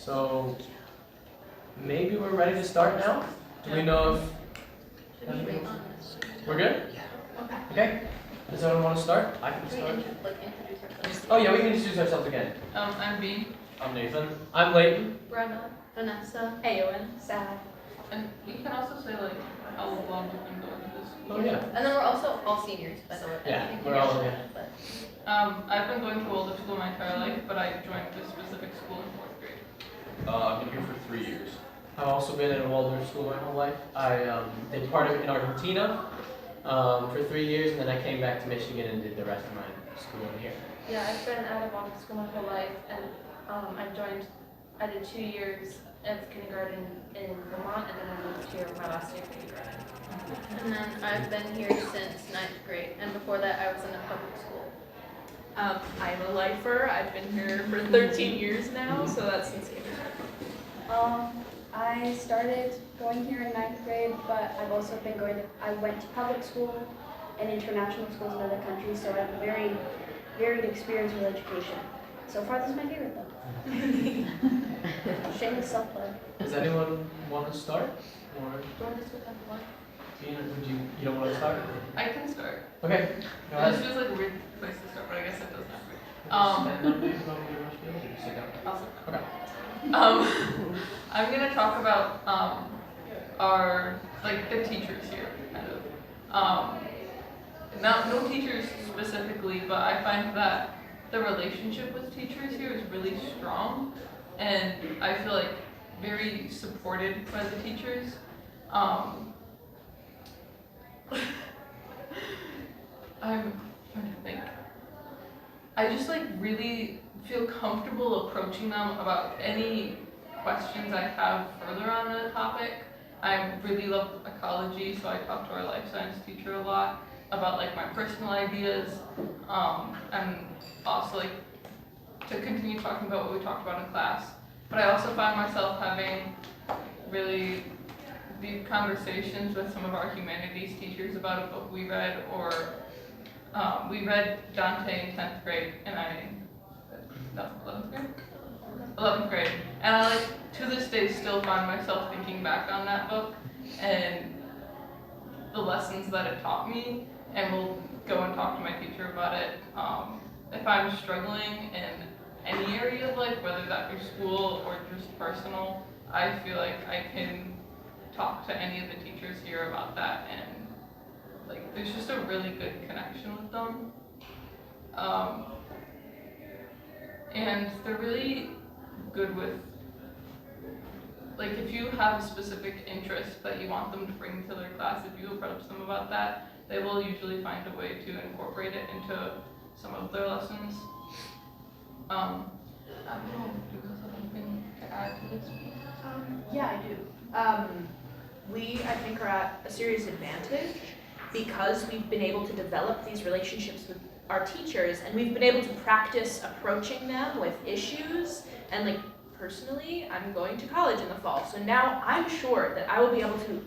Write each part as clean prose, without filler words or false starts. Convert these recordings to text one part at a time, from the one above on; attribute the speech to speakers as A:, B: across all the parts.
A: So maybe we're ready to start now? Do we know if
B: Should we wait on this?
A: we're good?
B: Okay.
A: Okay. Does anyone want to start? I can
B: Should we
A: start.
B: introduce ourselves?
A: Oh yeah, we can introduce ourselves again.
C: I'm B,
A: I'm Nathan. I'm Layton.
B: Brenna, Vanessa, Aowen, Sad.
C: and you can also say like how long you've been going to this school.
A: Oh yeah.
B: And then we're also all seniors, by the way.
A: Yeah,
B: I think
A: we're
B: you
A: all-
B: guys
A: yeah.
B: know that,
C: I've been going to Waldorf school my entire life, but I joined this specific school in 4th grade.
D: I've been here for 3 years.
A: I've also been in a Waldorf school my whole life. I did part of it in Argentina for 3 years, and then I came back to Michigan and did the rest of my schooling here.
E: Yeah, I've been out of Waldorf school my whole life, and I did 2 years of kindergarten in Vermont, and then I moved here my last year of kindergarten.
B: And then I've been here since 9th grade, and before that I was in a public school.
F: I'm a lifer. I've been here for 13 years now, so that's since kindergarten.
G: I started going here in 9th grade, but I've also been I went to public school and international schools in other countries, so I have a very varied experience with education. So far, this is my favorite though. Shameless self-plug.
A: Does anyone want to start? Or
B: Do you want to switch up one?
A: Ian, would you don't want to start?
C: I can start.
A: Okay. Go
C: This
A: ahead.
C: feels like a weird place to start, but I guess it doesn't matter.
A: Stand up, please. Want me to rush you, or just sit down?
C: Also,
A: Okay.
C: I'm gonna talk about our like the teachers here, kind of. Not no teachers specifically, but I find that the relationship with teachers here is really strong, and I feel like very supported by the teachers. I'm trying to think. I just like really feel comfortable approaching them about any questions I have further on the topic. I really love ecology, so I talk to our life science teacher a lot about like my personal ideas, and also like to continue talking about what we talked about in class. But I also find myself having really deep conversations with some of our humanities teachers about a book we read, or we read Dante in 10th grade, and no, 11th grade? 11th grade. And I like, to this day, still find myself thinking back on that book and the lessons that it taught me, and will go and talk to my teacher about it. If I'm struggling in any area of life, whether that be school or just personal, I feel like I can talk to any of the teachers here about that, and like there's just a really good connection with them. And they're really good with, like, if you have a specific interest that you want them to bring to their class, if you approach them about that, they will usually find a way to incorporate it into some of their lessons. I don't know, do you guys have anything to add to this?
F: Yeah, I do. We, I think, are at a serious advantage because we've been able to develop these relationships with our teachers, and we've been able to practice approaching them with issues. And like personally, I'm going to college in the fall, so now I'm sure that I will be able to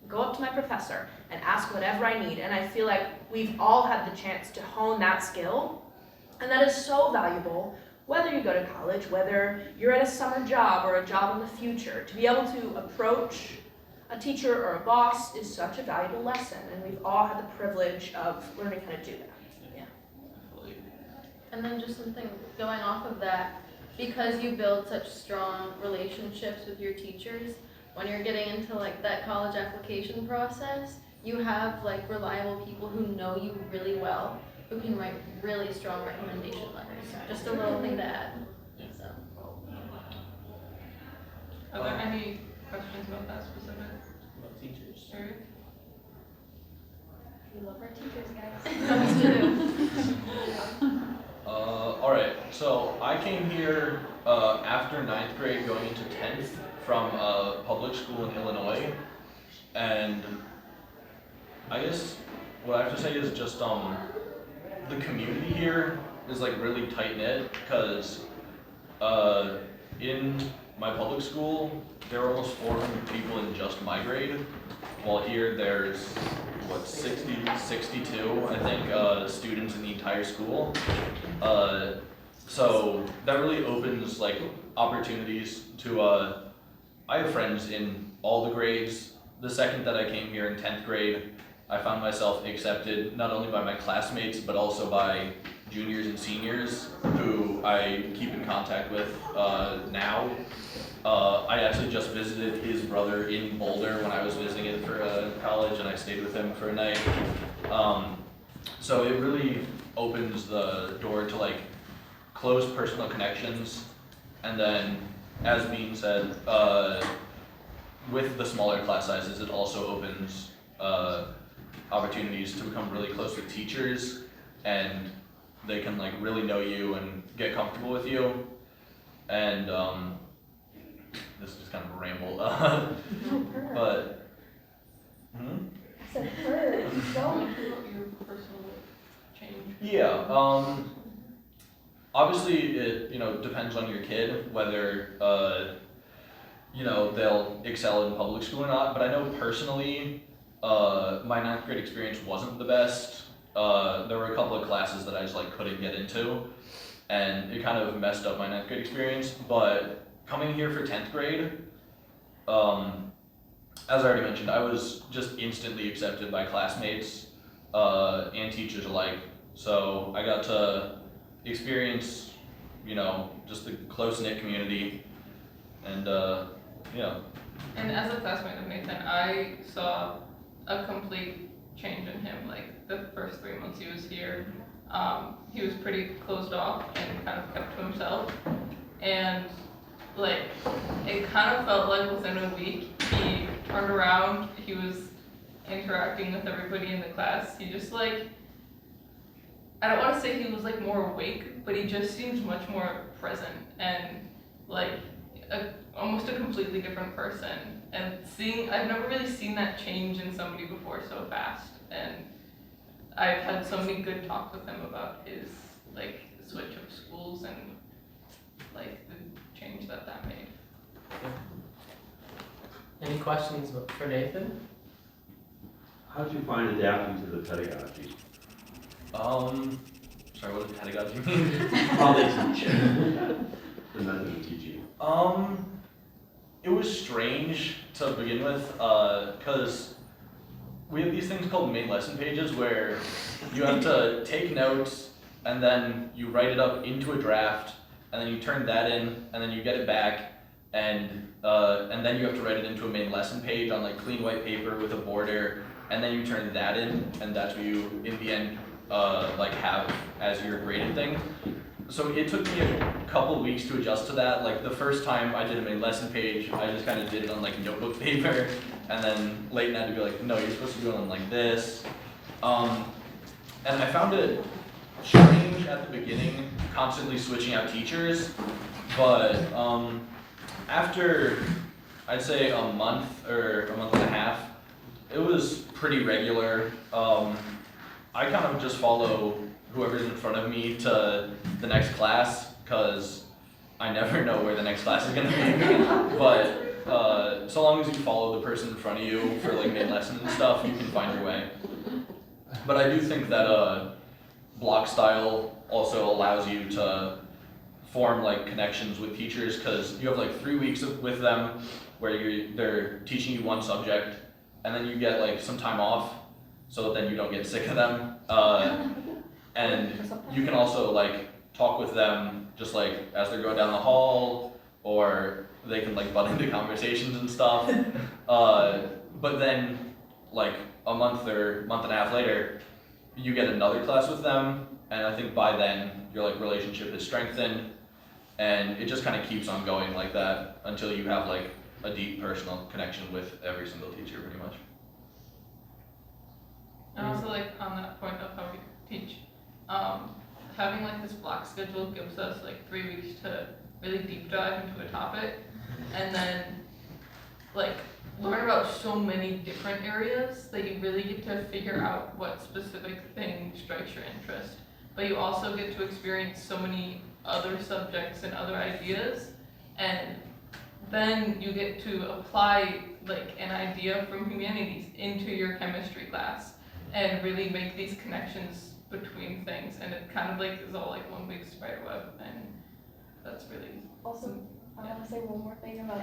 F: go up to my professor and ask whatever I need. And I feel like we've all had the chance to hone that skill, and that is so valuable. Whether you go to college, whether you're at a summer job or a job in the future, to be able to approach a teacher or a boss is such a valuable lesson, and we've all had the privilege of learning how to do that.
B: And then just something going off of that, because you build such strong relationships with your teachers, when you're getting into like that college application process, you have like reliable people who know you really well, who can write really strong recommendation letters. Just a little thing to add. So.
C: Are there any questions about that specific
A: About teachers.
C: area?
G: We love our teachers, guys.
B: That's true.
D: Alright, so I came here after 9th grade going into 10th from a public school in Illinois, and I guess what I have to say is just the community here is like really tight-knit, because in my public school there are almost 400 people in just my grade, while here there's 62 I think students in the entire school. So that really opens like opportunities to, I have friends in all the grades. The second that I came here in 10th grade, I found myself accepted not only by my classmates, but also by juniors and seniors who I keep in contact with now. I actually just visited his brother in Boulder when I was visiting it for college, and I stayed with him for a night. So it really opens the door to like close personal connections, and then, as being said, with the smaller class sizes, it also opens opportunities to become really close with teachers, and they can like really know you and get comfortable with you. And this is kind of a ramble, but
G: So her,
C: Tell me about your personal change.
D: yeah. Obviously, it depends on your kid whether they'll excel in public school or not. But I know personally, my 9th grade experience wasn't the best. There were a couple of classes that I just like couldn't get into, and it kind of messed up my 9th grade experience. But coming here for 10th grade, as I already mentioned, I was just instantly accepted by classmates and teachers alike. So I got to experience, just the close-knit community, and yeah.
C: And as a classmate of Nathan, I saw a complete change in him. Like the first 3 months he was here, he was pretty closed off and kind of kept to himself. And like it kind of felt like within a week he turned around. He was interacting with everybody in the class. He just like, I don't want to say he was like more awake, but he just seems much more present and like almost a completely different person. And I've never really seen that change in somebody before so fast. And I've had so many good talks with him about his like switch of schools and like the change that made.
A: Any questions for Nathan?
H: How did you find adapting to the pedagogy?
D: Sorry, what did pedagogy mean?
H: How they teach. The method of teaching.
D: It was strange to begin with, because we have these things called main lesson pages where you have to take notes and then you write it up into a draft, and then you turn that in, and then you get it back, and then you have to write it into a main lesson page on like clean white paper with a border, and then you turn that in, and that's what you in the end like have as your graded thing. So it took me a couple weeks to adjust to that. Like the first time I did a main lesson page, I just kind of did it on like notebook paper, and then Leighton had to be like, no, you're supposed to do it on like this. And I found it strange at the beginning, constantly switching out teachers, but after I'd say a month or a month and a half, it was pretty regular. I kind of just follow whoever's in front of me to the next class, because I never know where the next class is going to be. But so long as you follow the person in front of you for like main lessons and stuff, you can find your way. But I do think that block style also allows you to form like connections with teachers, because you have like 3 weeks with them where they're teaching you one subject, and then you get like some time off so that then you don't get sick of them. And you can also like talk with them just like as they're going down the hall, or they can like butt into conversations and stuff. But then like a month or month and a half later, you get another class with them, and I think by then your like relationship is strengthened, and it just kind of keeps on going like that until you have like a deep personal connection with every single teacher pretty much.
C: And also like on that point of how we teach, having like this block schedule gives us like 3 weeks to really deep dive into a topic, and then like learn about so many different areas that you really get to figure out what specific thing strikes your interest. But you also get to experience so many other subjects and other ideas, and then you get to apply like an idea from humanities into your chemistry class and really make these connections between things, and it kind of like is all like one big spider web, and that's really
G: Also, I want to say one more thing about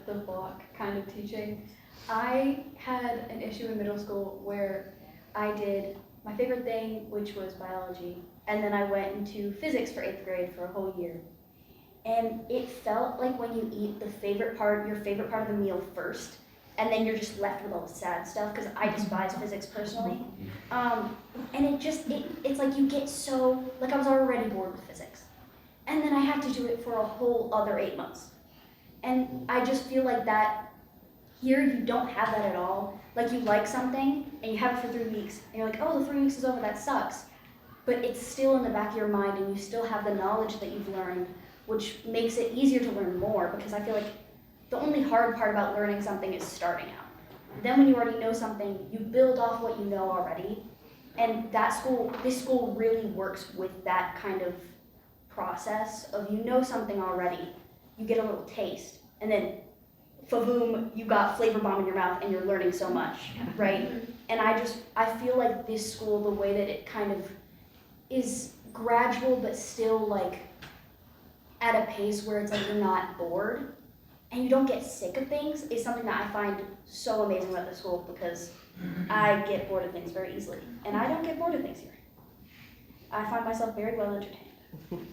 G: the block kind of teaching. I had an issue in middle school where I did my favorite thing, which was biology, and then I went into physics for 8th grade for a whole year. And it felt like when you eat your favorite part of the meal first, and then you're just left with all the sad stuff, because I despise physics personally. And it's like you get so, like I was already bored with physics. And then I had to do it for a whole other 8 months. And I just feel like that, here you don't have that at all. Like you like something, and you have it for 3 weeks, and you're like, oh, the 3 weeks is over, that sucks. But it's still in the back of your mind, and you still have the knowledge that you've learned, which makes it easier to learn more, because I feel like the only hard part about learning something is starting out. Then when you already know something, you build off what you know already, and this school really works with that kind of process of you know something already, you get a little taste, and then fa-boom, you got flavor bomb in your mouth and you're learning so much, right? And I feel like this school, the way that it kind of is gradual but still like at a pace where it's like you're not bored and you don't get sick of things, is something that I find so amazing about the school, because I get bored of things very easily, and I don't get bored of things here. I find myself very well entertained.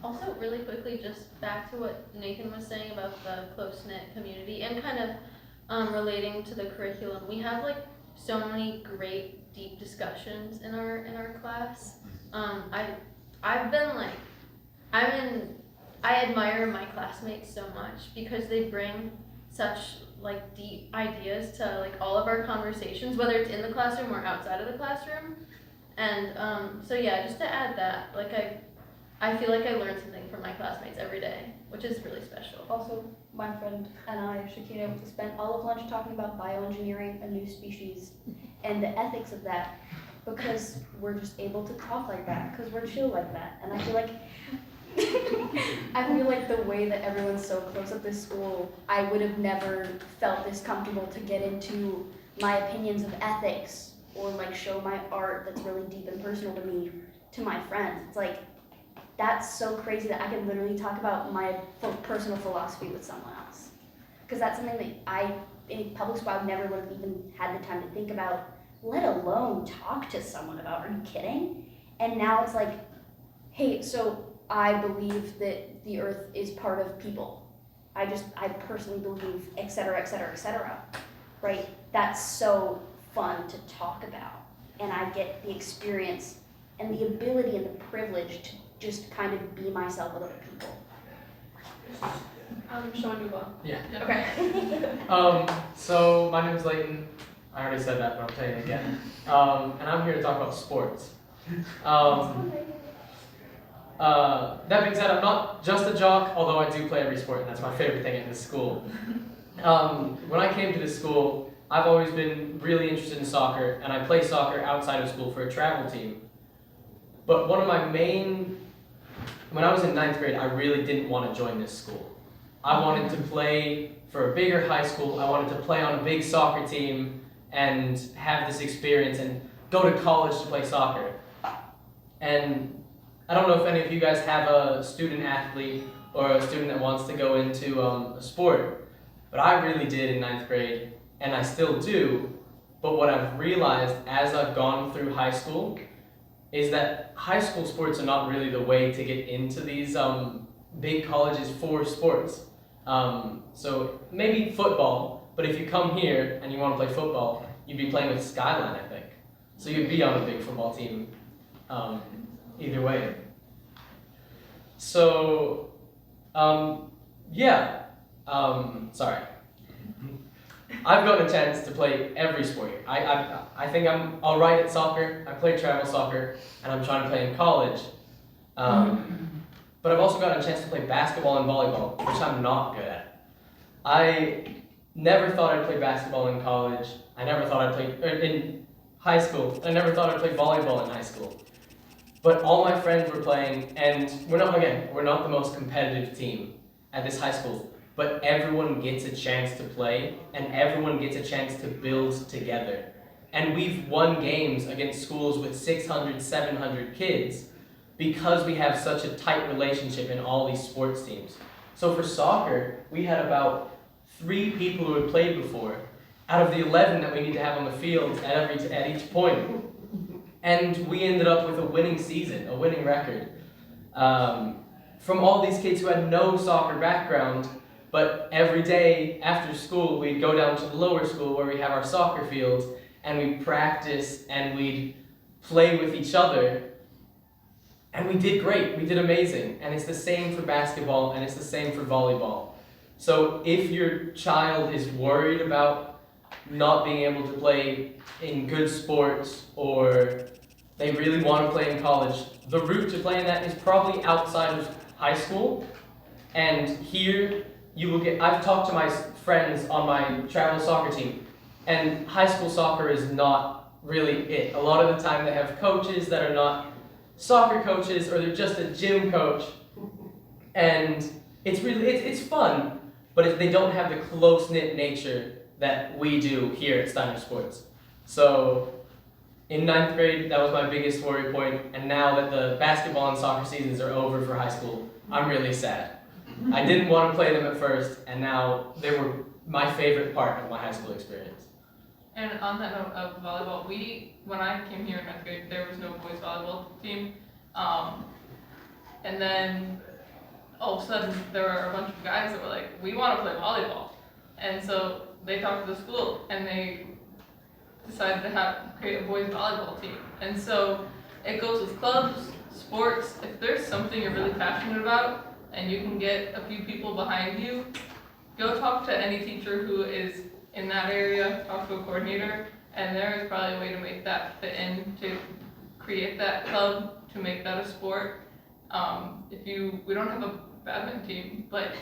B: Also, really quickly, just back to what Nathan was saying about the close-knit community and kind of relating to the curriculum. We have like so many great, deep discussions in our class. I've been like, I admire my classmates so much because they bring such like deep ideas to like all of our conversations, whether it's in the classroom or outside of the classroom. And so yeah, just to add that, like I feel like I learn something from my classmates every day, which is really special.
G: Also, my friend and I, Shakina, spent all of lunch talking about bioengineering a new species and the ethics of that, because we're just able to talk like that, because we're chill like that. And I feel like the way that everyone's so close at this school, I would have never felt this comfortable to get into my opinions of ethics or like show my art that's really deep and personal to me to my friends. It's like, that's so crazy that I could literally talk about my personal philosophy with someone else. Because that's something that in public school, I never would have even had the time to think about, let alone talk to someone about. Are you kidding? And now it's like, hey, so I believe that the earth is part of people. I personally believe, et cetera, et cetera, et cetera, right? That's so fun to talk about. And I get the experience and the ability and the privilege to just kind of be myself with other people.
E: Sean Dubois.
A: Yeah.
E: Okay.
A: So my name is Leighton. I already said that, but I'm saying it again. And I'm here to talk about sports. That being said, I'm not just a jock, although I do play every sport, and that's my favorite thing at this school. When I came to this school, I've always been really interested in soccer, and I play soccer outside of school for a travel team. But one of my when I was in 9th grade, I really didn't want to join this school. I wanted to play for a bigger high school. I wanted to play on a big soccer team and have this experience and go to college to play soccer. And I don't know if any of you guys have a student athlete or a student that wants to go into a sport, but I really did in 9th grade, and I still do. But what I've realized as I've gone through high school is that high school sports are not really the way to get into these big colleges for sports. So maybe football, but if you come here and you want to play football, you'd be playing with Skyline, I think. So you'd be on a big football team either way. So, sorry. I've gotten a chance to play every sport here. I think I'm all right at soccer. I play travel soccer, and I'm trying to play in college. But I've also gotten a chance to play basketball and volleyball, which I'm not good at. I never thought I'd play basketball in college. I never thought I'd play in high school. I never thought I'd play volleyball in high school. But all my friends were playing, and we're not the most competitive team at this high school. But everyone gets a chance to play, and everyone gets a chance to build together. And we've won games against schools with 600, 700 kids because we have such a tight relationship in all these sports teams. So for soccer, we had about 3 people who had played before out of the 11 that we need to have on the field at each point. And we ended up with a winning season, a winning record. From all these kids who had no soccer background, but every day after school, we'd go down to the lower school where we have our soccer fields, and we'd practice and we'd play with each other. And we did great, we did amazing. And it's the same for basketball, and it's the same for volleyball. So if your child is worried about not being able to play in good sports, or they really want to play in college, the route to playing that is probably outside of high school. And here you will get, I've talked to my friends on my travel soccer team, and high school soccer is not really it. A lot of the time they have coaches that are not soccer coaches, or they're just a gym coach, and it's fun, but they don't have the close-knit nature that we do here at Steiner Sports. So in 9th grade, that was my biggest worry point, and now that the basketball and soccer seasons are over for high school, I'm really sad. I didn't want to play them at first, and now they were my favorite part of my high school experience.
C: And on that note of volleyball, when I came here in 9th grade, there was no boys volleyball team. And then all of a sudden, there were a bunch of guys that were like, we want to play volleyball. And so they talked to the school, and they decided to create a boys volleyball team. And so it goes with clubs, sports. If there's something you're really passionate about, and you can get a few people behind you, go talk to any teacher who is in that area, talk to a coordinator, and there is probably a way to make that fit in, to create that club, to make that a sport. We don't have a badminton team, but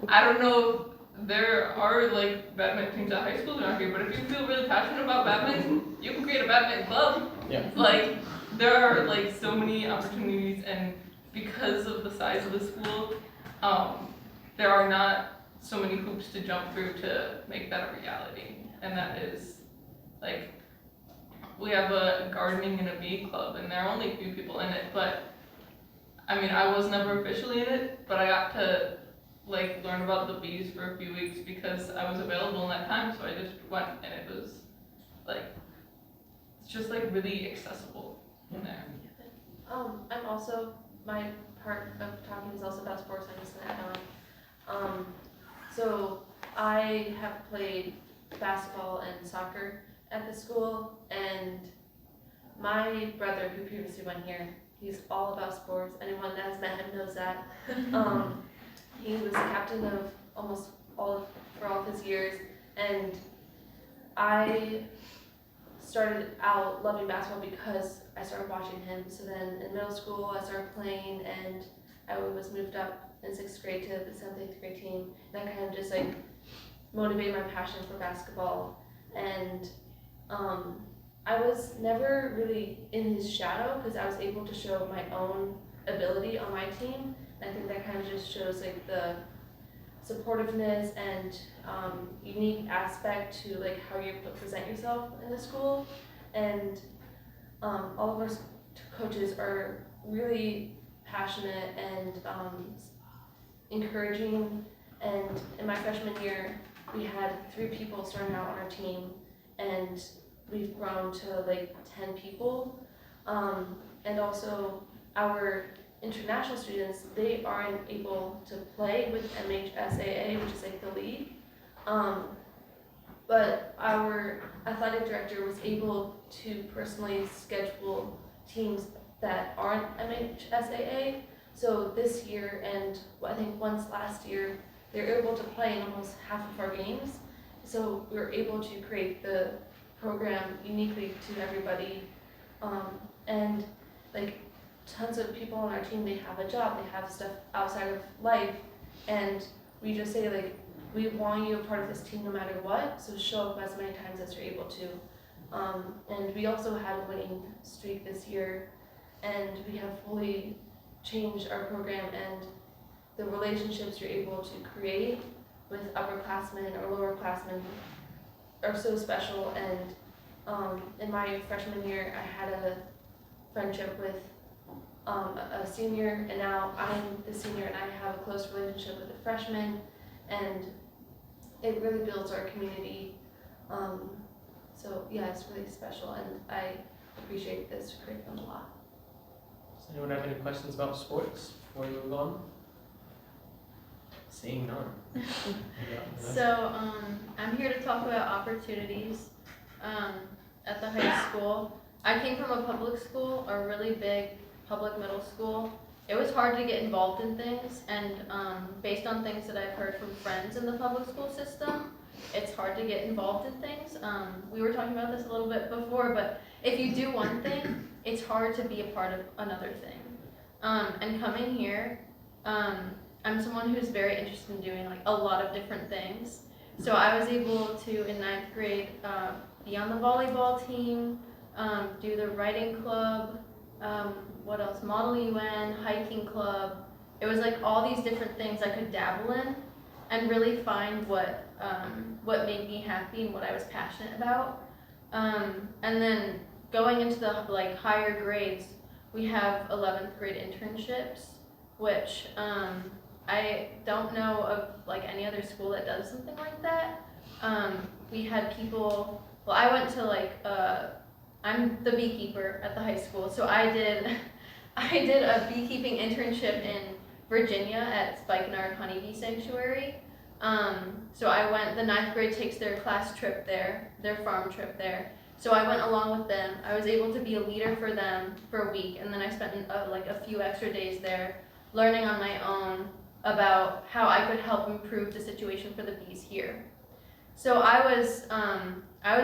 C: I don't know, there are like badminton teams at high schools around here, but if you feel really passionate about badminton, you can create a badminton club.
A: Yeah.
C: Like, there are like so many opportunities, and because of the size of the school, there are not so many hoops to jump through to make that a reality. And that is, like, we have a gardening and a bee club, and there are only a few people in it, but I mean, I was never officially in it, but I got to like learn about the bees for a few weeks because I was available in that time, so I just went, and it was like, it's just like really accessible in there.
E: I'm also, my part of talking is also about sports. I'm just gonna add on. So I have played basketball and soccer at the school, and my brother, who previously went here, he's all about sports. Anyone that has met him knows that. He was captain of almost all of his years, and I started out loving basketball because I started watching him. So then in middle school, I started playing, and I was moved up in 6th grade to the 7th, 8th grade team. That kind of just like motivated my passion for basketball. And I was never really in his shadow because I was able to show my own ability on my team. And I think that kind of just shows like the supportiveness and unique aspect to like how you present yourself in the school. And all of our coaches are really passionate and encouraging. And in my freshman year, we had 3 people starting out on our team, and we've grown to like 10 people. And also our international students, they aren't able to play with MHSAA, which is like the league. But our athletic director was able to personally schedule teams that aren't MHSAA. So this year, and I think once last year, they're able to play in almost half of our games. So we were able to create the program uniquely to everybody. And like tons of people on our team, they have a job, they have stuff outside of life. And we just say like, we want you a part of this team no matter what, so show up as many times as you're able to. And we also had a winning streak this year, and we have fully changed our program, and the relationships you're able to create with upperclassmen or lowerclassmen are so special, and in my freshman year, I had a friendship with a senior, and now I'm the senior and I have a close relationship with a freshman, and it really builds our community. So yeah, it's really special, and I appreciate this curriculum a lot.
A: Does anyone have any questions about sports before we move on? Seeing none. Yeah,
B: So, I'm here to talk about opportunities at the high school. I came from a public school, a really big public middle school. It was hard to get involved in things, and based on things that I've heard from friends in the public school system, it's hard to get involved in things. We were talking about this a little bit before, but if you do one thing, it's hard to be a part of another thing. And coming here, I'm someone who's very interested in doing like a lot of different things. So I was able to, in 9th grade, be on the volleyball team, do the writing club, what else? Model UN, hiking club. It was like all these different things I could dabble in and really find what made me happy and what I was passionate about. And then going into the like higher grades, we have 11th grade internships, which I don't know of like any other school that does something like that. We had people, well, I went to like, I'm the beekeeper at the high school, so I did a beekeeping internship in Virginia at Spikenard Honeybee Sanctuary. So I went, the 9th grade takes their class trip there, their farm trip there. So I went along with them. I was able to be a leader for them for a week, and then I spent like a few extra days there learning on my own about how I could help improve the situation for the bees here. So I was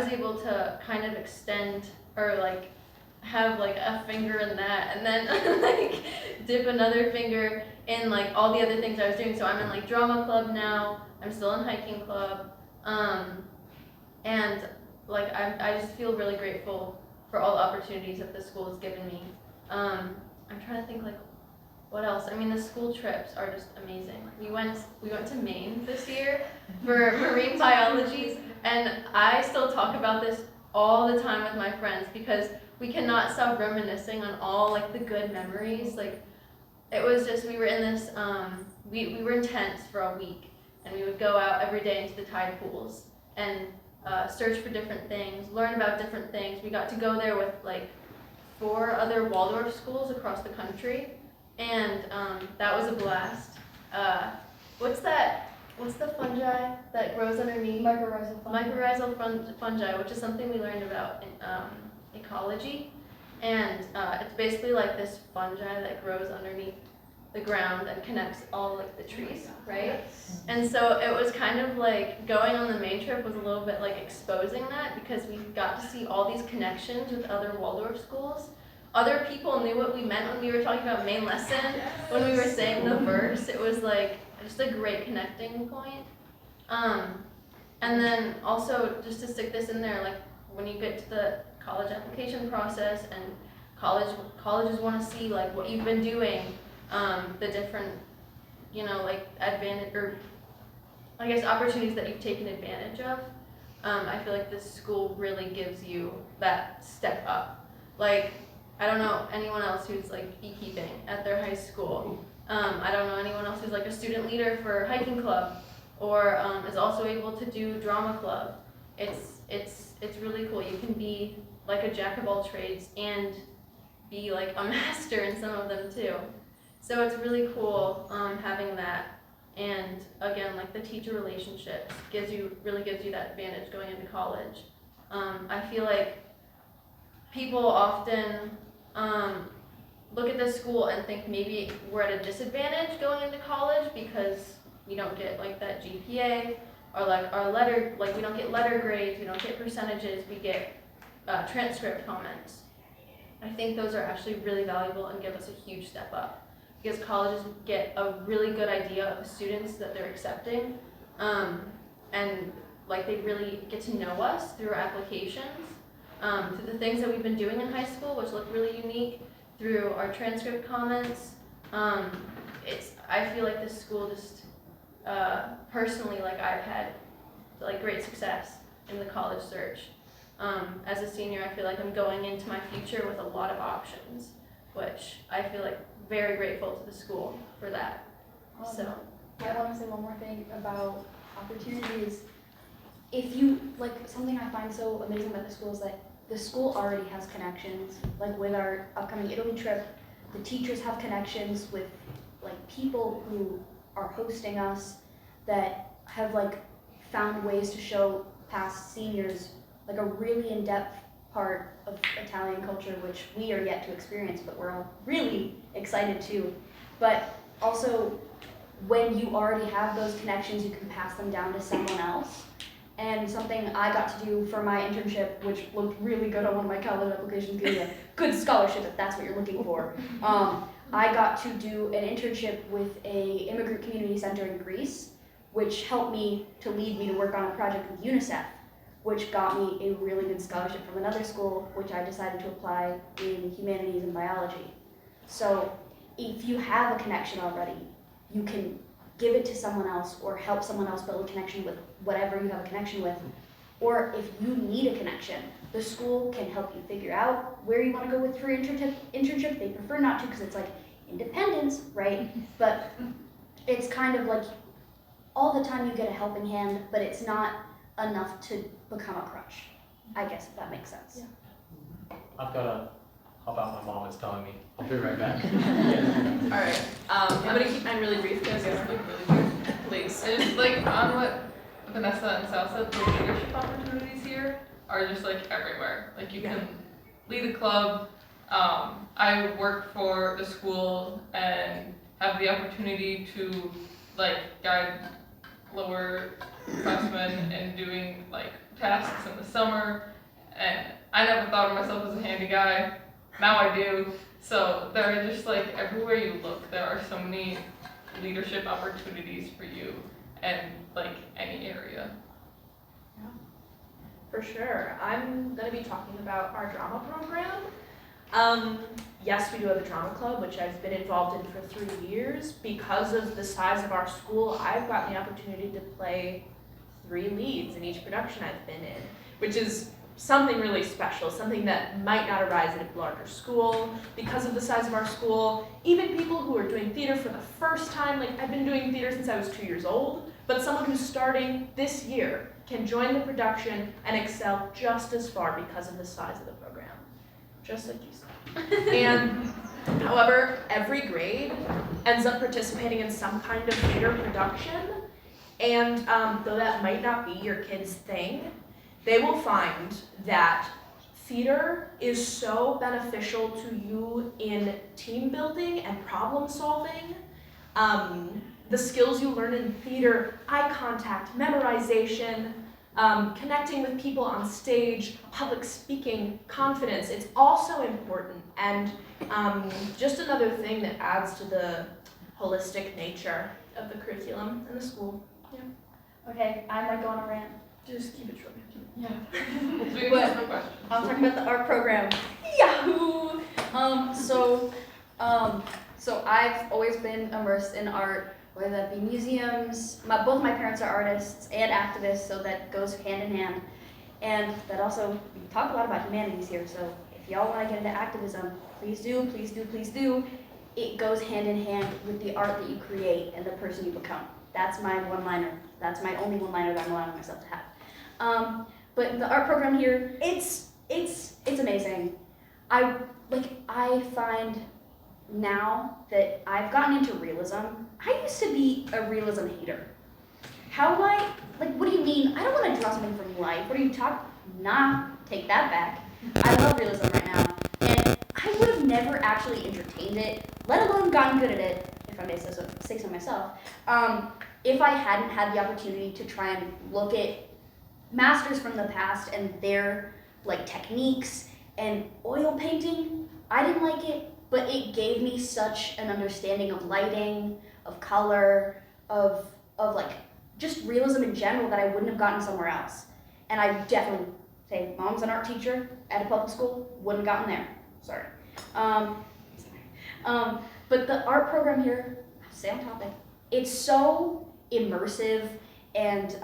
B: able to kind of extend or like have like a finger in that, and then like dip another finger in like all the other things I was doing. So I'm in like drama club now. I'm still in hiking club, and like I just feel really grateful for all the opportunities that the school has given me. I'm trying to think like what else? I mean, the school trips are just amazing. We went to Maine this year for marine biology, and I still talk about this all the time with my friends because we cannot stop reminiscing on all like the good memories. Like it was just, we were in this we were in tents for a week, and we would go out every day into the tide pools and search for different things, learn about different things. We got to go there with like 4 other Waldorf schools across the country, and that was a blast. What's the fungi that grows underneath?
G: Mycorrhizal fungi.
B: Mycorrhizal fungi, which is something we learned about in ecology. And it's basically like this fungi that grows underneath the ground and connects all like the trees, right? And so it was kind of like going on the Maine trip was a little bit like exposing that, because we got to see all these connections with other Waldorf schools. Other people knew what we meant when we were talking about Maine lesson, when we were saying the verse. It was like just a great connecting point. And then also, just to stick this in there, like when you get to the college application process and colleges want to see like what you've been doing, the different, like advantage, or I guess opportunities that you've taken advantage of. I feel like this school really gives you that step up. Like, I don't know anyone else who's like beekeeping at their high school. I don't know anyone else who's like a student leader for hiking club, or is also able to do drama club. It's really cool. You can be like a jack of all trades and be like a master in some of them too. So it's really cool having that. And again, like the teacher relationships really gives you that advantage going into college. I feel like people often look at this school and think maybe we're at a disadvantage going into college because we don't get like that GPA, or like our letter, like we don't get letter grades, we don't get percentages, we get transcript comments. I think those are actually really valuable and give us a huge step up, because colleges get a really good idea of the students that they're accepting, and like they really get to know us through our applications, through the things that we've been doing in high school, which look really unique, through our transcript comments. I feel like this school just personally, like I've had like great success in the college search. As a senior, I feel like I'm going into my future with a lot of options, which I feel like very grateful to the school for that. So.
G: I want to say one more thing about opportunities. If you, like, something I find so amazing about the school is that the school already has connections. Like with our upcoming Italy trip, the teachers have connections with like people who are hosting us that have like found ways to show past seniors like a really in-depth part of Italian culture, which we are yet to experience, but we're all really excited to. But also, when you already have those connections, you can pass them down to someone else. And something I got to do for my internship, which looked really good on one of my college applications, gave me a good scholarship if that's what you're looking for. I got to do an internship with a immigrant community center in Greece, which helped me to lead me to work on a project with UNICEF, which got me a really good scholarship from another school, which I decided to apply in humanities and biology. So if you have a connection already, you can give it to someone else or help someone else build a connection with whatever you have a connection with. Or if you need a connection, the school can help you figure out where you want to go with your internship. They prefer not to because it's like independence, right? But it's kind of like all the time you get a helping hand, but it's not enough to become a crutch, I guess, if that makes sense.
B: Yeah.
A: I've got to hop out. My mom is calling me. I'll be right back.
F: Alright, I'm gonna keep mine really brief because it's like really weird. Please.
C: I just like on what Vanessa and Sal said, the leadership opportunities here are just like everywhere. Like you can lead a club. I work for the school and have the opportunity to like guide lower freshmen in doing like tasks in the summer. And I never thought of myself as a handy guy. Now I do. So there are just like everywhere you look, there are so many leadership opportunities for you and like any area.
F: For sure. I'm going to be talking about our drama program. Yes, we do have a drama club, which I've been involved in for 3 years. Because of the size of our school, I've gotten the opportunity to play 3 leads in each production I've been in, which is something really special, something that might not arise at a larger school. Because of the size of our school, even people who are doing theater for the first time, like I've been doing theater since I was 2 years old, but someone who's starting this year can join the production and excel just as far because of the size of the program, just like you said. And however, every grade ends up participating in some kind of theater production, and though that might not be your kid's thing, they will find that theater is so beneficial to you in team building and problem solving. The skills you learn in theater, eye contact, memorization, connecting with people on stage, public speaking, confidence, it's also important. And just another thing that adds to the holistic nature of the curriculum in the school.
G: Okay, I might go on a rant.
F: Just keep it short.
C: Yeah.
G: But I'm talking about the art program. Yahoo! So I've always been immersed in art, whether that be museums. Both my parents are artists and activists, so that goes hand in hand. And that also, we talk a lot about humanities here, so if y'all want to get into activism, please do, please do, please do. It goes hand in hand with the art that you create and the person you become. That's my one-liner. That's my only one-liner that I'm allowing myself to have. But the art program here, it's amazing. I find now that I've gotten into realism. I used to be a realism hater. What do you mean? I don't want to draw something from life. What are you talking? Nah, take that back. I love realism right now. And I would have never actually entertained it, let alone gotten good at it, if I may say so myself, if I hadn't had the opportunity to try and look at masters from the past and their techniques and oil painting. I didn't like it, but it gave me such an understanding of lighting, of color, of just realism in general that I wouldn't have gotten somewhere else. And I definitely say, Mom's an art teacher at a public school, wouldn't have gotten there. Sorry. But the art program here, stay on topic. It's so immersive and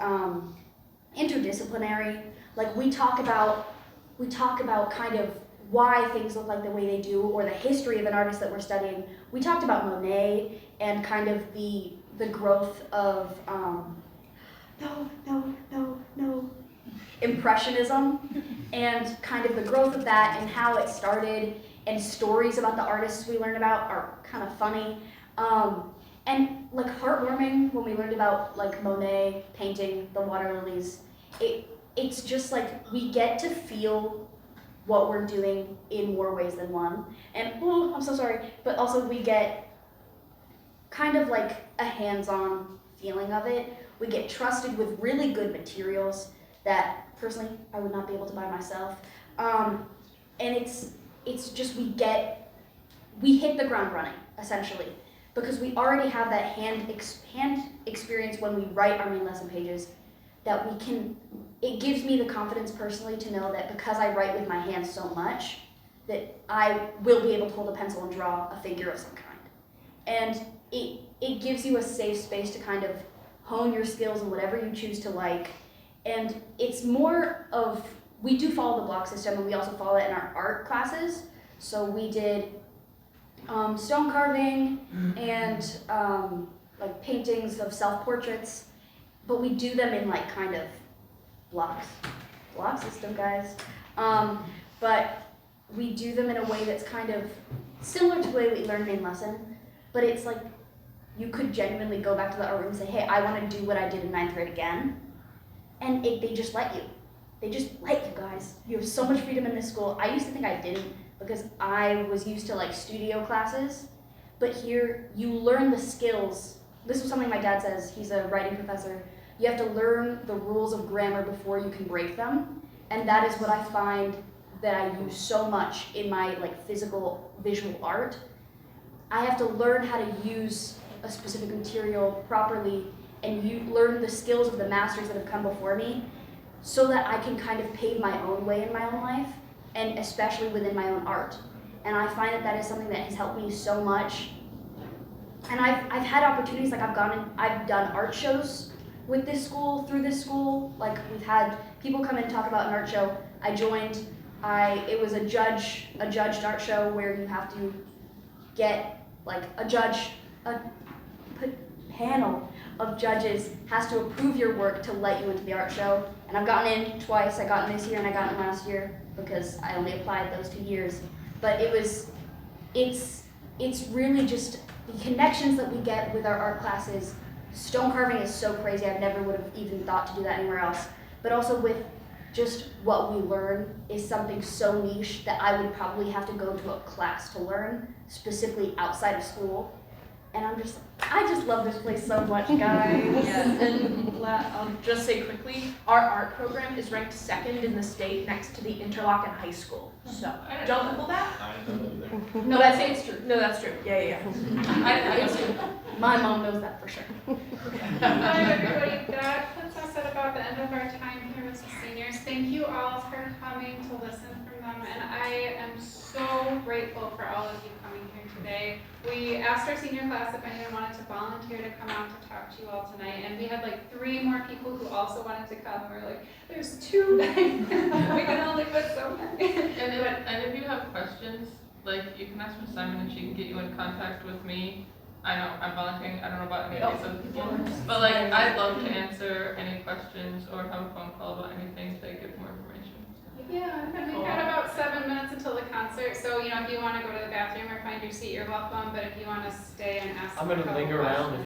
G: interdisciplinary. Like we talk about we talk about kind of why things look like the way they do, or the history of an artist that we're studying. We talked about Monet and kind of the growth of Impressionism, and kind of the growth of that and how it started, and stories about the artists we learn about are kind of funny. And like heartwarming when we learned about like Monet painting the water lilies. It's just like we get to feel what we're doing in more ways than one. And oh, I'm so sorry, but also we get kind of like a hands-on feeling of it. We get trusted with really good materials that personally I would not be able to buy myself. And it's just we hit the ground running essentially, because we already have that hand experience when we write our main lesson pages, that we can, it gives me the confidence personally to know that because I write with my hands so much, that I will be able to hold a pencil and draw a figure of some kind. And it gives you a safe space to kind of hone your skills in whatever you choose to like. And it's more of, we do follow the block system, and we also follow it in our art classes. So we did stone carving and like paintings of self-portraits, but we do them in like kind of block system, guys. But we do them in a way that's kind of similar to the way we learn main lesson, but it's like you could genuinely go back to the art room and say, hey, I want to do what I did in 9th grade again. And they just let you. They just let you guys. You have so much freedom in this school. I used to think I didn't because I was used to like studio classes, but here you learn the skills. This was something my dad says, he's a writing professor. You have to learn the rules of grammar before you can break them. And that is what I find that I use so much in my like physical visual art. I have to learn how to use a specific material properly, and you learn the skills of the masters that have come before me, so that I can kind of pave my own way in my own life, and especially within my own art. And I find that that is something that has helped me so much. And I've had opportunities, like I've done art shows with this school, through this school. Like we've had people come in and talk about an art show. I joined, it was a judged art show where you have to get like a panel of judges has to approve your work to let you into the art show. And I've gotten in twice. I got in this year and I got in last year because I only applied those 2 years. But it's really just the connections that we get with our art classes. Stone carving is so crazy. I never would have even thought to do that anywhere else. But also with just what we learn is something so niche that I would probably have to go to a class to learn, specifically outside of school. And I just love this place so much, guys.
F: Yeah, and I'll just say quickly, our art program is ranked 2nd in the state next to the Interlochen High School. So, don't Google that. No, that's true. No, that's true. Yeah. It's true. My mom knows that for sure.
I: Hi everybody, that puts us at about the end of our time here with the seniors. Thank you all for coming to listen from them, and I am so grateful for all of you coming here today. We asked our senior class if anyone wanted to volunteer to come out to talk to you all tonight, and we had like 3 more people who also wanted to come. We were like, there's 2 we can only put so many.
C: And if you have questions, like you can ask Miss Simon and she can get you in contact with me. I know I'm volunteering, I don't know about any of these other people, but like I'd love to answer any questions or have a phone call about anything to get more information.
I: Yeah, and we've got about 7 minutes until the concert, so if you want to go to the bathroom or find your seat, you're welcome, but if you want to stay and ask
A: I'm gonna linger around.